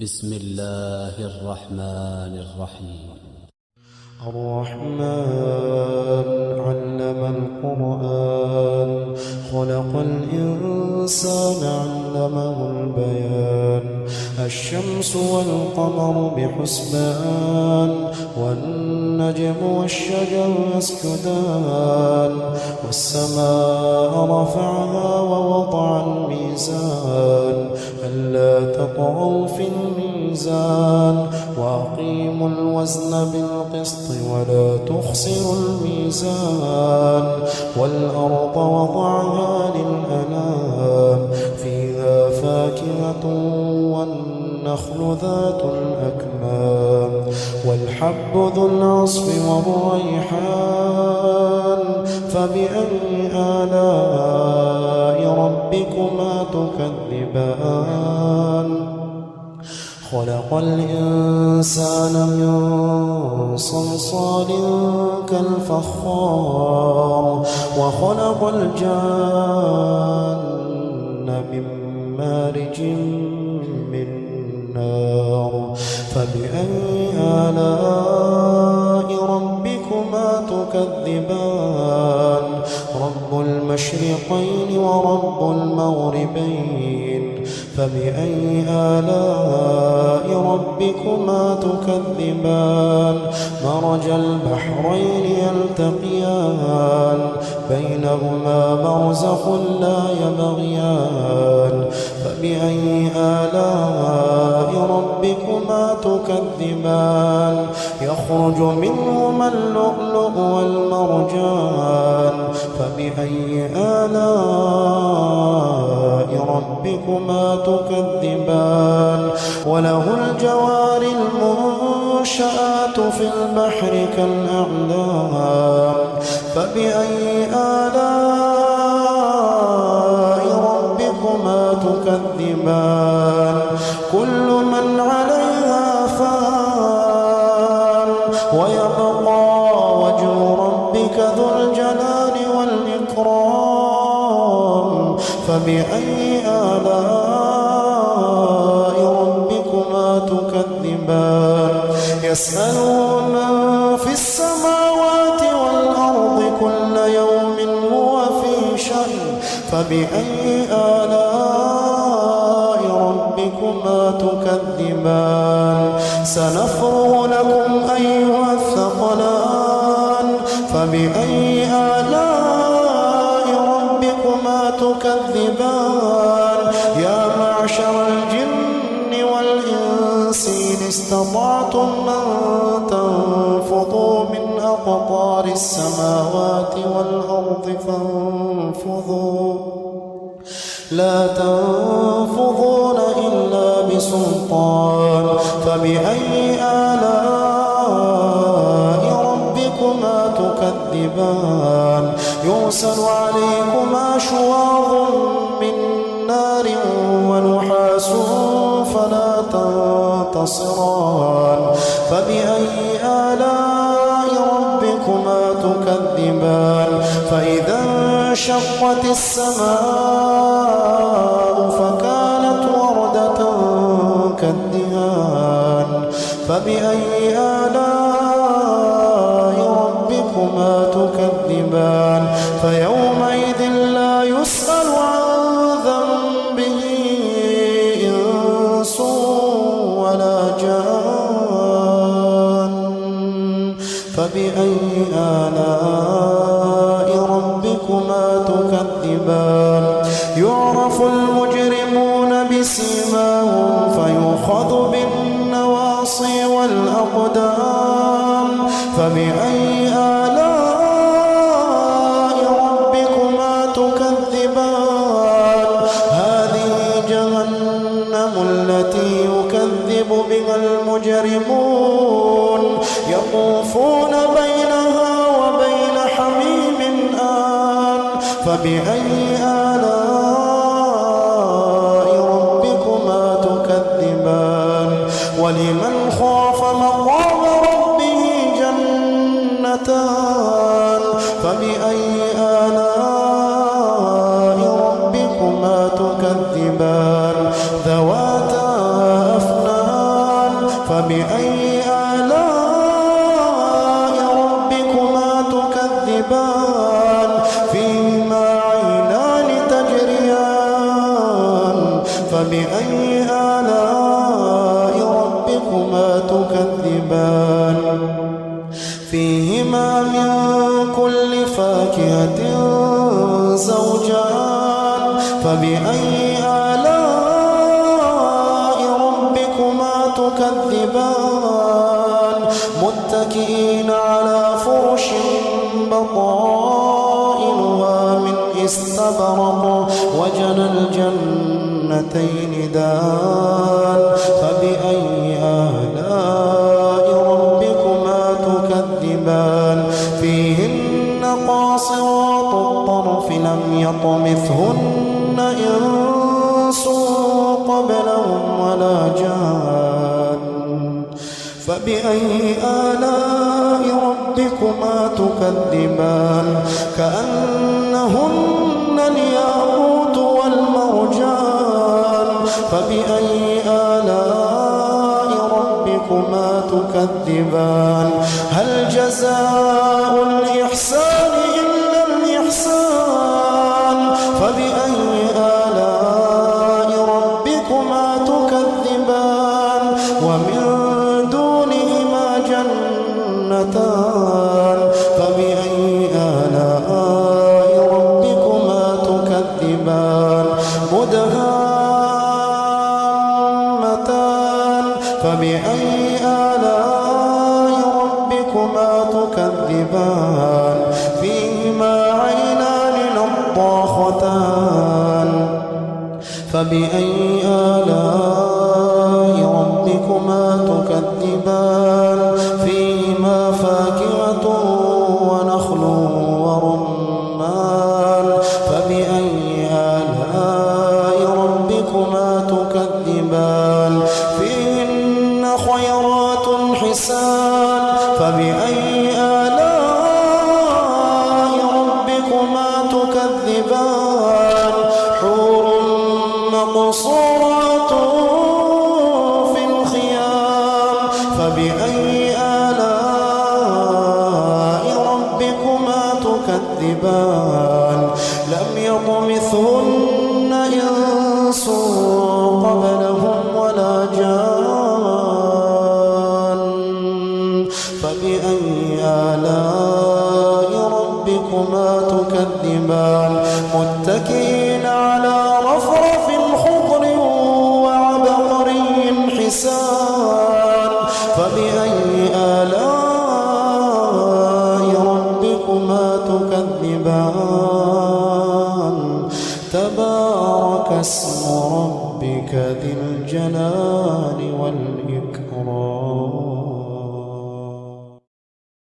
بسم الله الرحمن الرحيم. الرحمن علم القرآن خلق الإنسان علمه البيان الشمس والقمر بحسبان والنجم والشجر يسجدان والسماء رفعها ووضع الميزان ألا تطغوا في الميزان وأقيموا الوزن بالقسط ولا تخسروا الميزان والأرض وضعها للأنام فيها فاكهة والنخل ذات الأكمام والحب ذو العصف والريحان فبأي آلاء ربكما تكذبان خلق الإنسان من صلصال كالفخار وخلق الجان من مارج من نار فبأي آلاء ربكما تكذبان رب المشرقين ورب المغربين فبأي آلاء ربكما تكذبان مرج البحرين يلتقيان بينهما برزخ لا يبغيان فبأي آلاء ربكما تكذبان يخرج منهما اللؤلؤ والمرجان فبأي آلاء ربكما تكذبان وله الجوار المنشآت في البحر كالأعلام فبأي آلاء ربكما تكذبان كل من عليها فان ويبقى وجه ربك ذو الجلال والإكرام فبأي آلاء ربكما تكذبان يسأله من في السماوات والأرض كل يوم هو في شأن فبأي آلاء ربكما تكذبان سنفرغ لكم أيها الثقلان فبأي آلاء ربكما تكذبان يا معشر الجن والإنس إن استطعتم أن تنفضوا من أقطار السماوات والأرض فانفضوا لا تنفضون إلا بسلطان فبأي آلاء ربكما تكذبان يرسل عليكما شواظ من نار ونحاس فلا تنتصران فبأي آلاء ربكما تكذبان فإذا انشقت السماء فكانت وردة كالدهان فبأي آلاء ربكما تكذبان فيومئذ لا يسأل عن ذنبه إنس ولا جان فبأي آلاء ربكما تكذبان يعرف المجرمون بسيماهم فيؤخذ بالنواصي والأقدام فبأي آلاء ربكما تكذبان هذه جهنم التي يكذب بها المجرمون يطوفون بينها وبين حميم آن فبأي آلاء ربكما تكذبان ولمن خاف مقام ربه جنتان فبأي آلاء ربكما تكذبان ذواتا أفنان فبأي آلاء ربكما تكذبان فيهما عينان تجريان فبأي آلاء ربكما تكذبان فيهما من كل فاكهة زوجان فبأي آلاء ربكما تكذبان متكئين على فرش بطائنها من استبرق وجنى الجنتين دان فبأي آلاء ربكما تكذبان فيهن قاصرات الطرف لم يطمثهن إنس قبلهم ولا جان فبأي آلاء ربكما تكذبان كأنهن الياقوت والمرجان فبأي آلاء ربكما تكذبان هل جزاء الإحسان إلا الإحسان فبأي آلاء ربكما تكذبان ومن دونهما جنتان فبأي آلاء ربكما تكذبان مدهامتان فبأي آلاء ربكما تكذبان فيهما عينان نضاختان فبأي آلاء ربكما تكذبان فيهما فاكهة ونخل ورمان فبأي آلاء ربكما تكذبان فيهن خيرات حسان فبأي آلاء ربكما تكذبان حور مقصورات في الخيام فبأي آلاء ربكما تكذبان لم يطمثهن إنس قبلهم ولا جان فبأي آلاء ربكما تكذبان متكئين على رفرف خضر وعبقري حسان فبأي آلاء ربكما تكذبان تبارك اسم ربك ذي الجلال والإكرام